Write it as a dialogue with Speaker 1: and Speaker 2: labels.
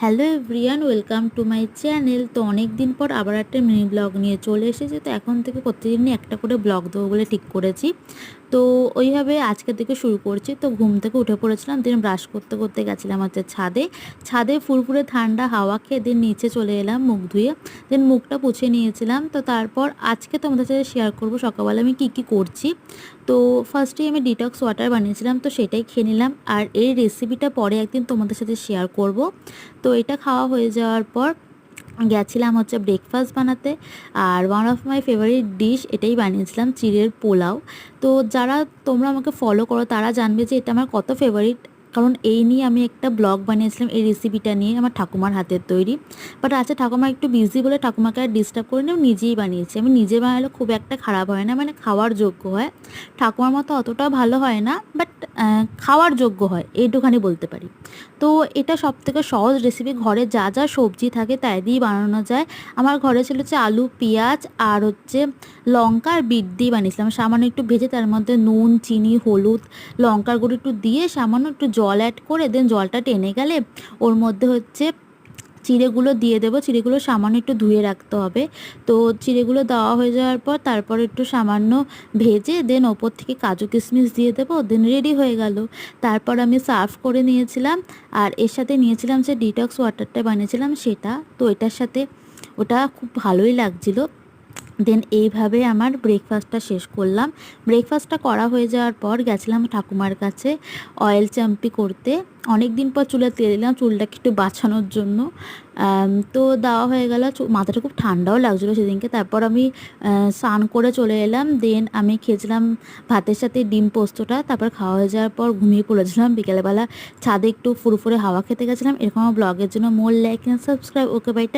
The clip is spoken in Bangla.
Speaker 1: Hello everyone, welcome to my channel. তো অনেক দিন পর আবার একটা মিনি ব্লগ নিয়ে চলে এসেছি। তো এখন থেকে প্রতিদিনই একটা করে ব্লগ দেবো বলে ঠিক করেছি। তো ওইভাবে আজকে থেকে শুরু করছি। তো ঘুম থেকে উঠে পড়েছিলাম, দিন ব্রাশ করতে করতে গেছিলাম হচ্ছে ছাদে। ছাদে ফুরফুরে ঠান্ডা হাওয়া খেয়ে দিন নিচে চলে এলাম মুখ ধুয়ে। দেন মুখটা পুছে নিয়েছিলাম। তো তারপর আজকে তোমাদের সাথে শেয়ার করবো সকালবেলা আমি কী কী করছি। তো ফার্স্টেই আমি ডিটক্স ওয়াটার বানিয়েছিলাম, তো সেটাই খেয়ে নিলাম। আর এই রেসিপিটা পরে একদিন তোমাদের সাথে শেয়ার করব। তো এটা খাওয়া হয়ে যাওয়ার পর গেছিলাম হচ্ছে ব্রেকফাস্ট বানাতে। আর one of my favourite dish এটাই বানিয়েছিলাম, চিড়ের পোলাও। তো যারা তোমরা আমাকে ফলো করো তারা জানবে যে এটা আমার কত ফেভারিট, কারণ এই নিয়ে আমি একটা ব্লগ বানিয়েছিলাম এই রেসিপিটা নিয়ে, আমার ঠাকুমার হাতের তৈরি। বাট আচ্ছা, ঠাকুমা একটু বিজি বলে ঠাকুমাকে আর ডিস্টার্ব করে নিয়ে নিজেই বানিয়েছি। আমি নিজে বানালে খুব একটা খারাপ হয় না, মানে খাওয়ার যোগ্য হয়। ঠাকুমার মতো অতটাও ভালো হয় না, বাট খাওয়ার যোগ্য হয়, এইটুখানি বলতে পারি। তো এটা সবথেকে সহজ রেসিপি, ঘরে যা যা সবজি থাকে তাই দিয়েই বানানো যায়। আমার ঘরে ছিল হচ্ছে আলু, পেঁয়াজ আর হচ্ছে লঙ্কা আর বিট দিয়ে বানিয়েছিলাম। সামান্য একটু ভেজে তার মধ্যে নুন, চিনি, হলুদ, লঙ্কার গুঁড়ো একটু দিয়ে সামান্য একটু জল অ্যাড করে দেন জলটা টেনে গেলে ওর মধ্যে হচ্ছে চিড়েগুলো দিয়ে দেবো। চিড়েগুলো সামান্য একটু ধুয়ে রাখতে হবে। তো চিড়েগুলো দেওয়া হয়ে যাওয়ার পর তারপর একটু সামান্য ভেজে দেন ওপর থেকে কাজু কিশমিশ দিয়ে দেবো, দেন রেডি হয়ে গেল। তারপর আমি সার্ভ করে নিয়েছিলাম। আর এর সাথে নিয়েছিলাম যে ডিটক্স ওয়াটারটা বানিয়েছিলাম সেটা। তো এটার সাথে ওটা খুব ভালোই লাগছিলো। দেন এইভাবে আমার ব্রেকফাস্টটা শেষ করলাম। ব্রেকফাস্টটা করা হয়ে যাওয়ার পর গেছিলাম ঠাকুমার কাছে অয়েল চাম্পি করতে। অনেক দিন পর চুলে তেল দিলাম চুলটাকে একটু বাঁচানোর জন্য। তো দেওয়া হয়ে গেল, মাথাটা খুব ঠান্ডাও লাগছিলো সেদিনকে। তারপর আমি স্নান করে চলে এলাম। দেন আমি খেয়েছিলাম ভাতের সাথে ডিম পোস্তটা। তারপর খাওয়া হয়ে যাওয়ার পর ঘুমিয়ে পড়েছিলাম। বিকেলবেলা ছাদে একটু ফুরফুরে হাওয়া খেতে গেছিলাম। এরকম ব্লগের জন্য more like and subscribe. Okay bye.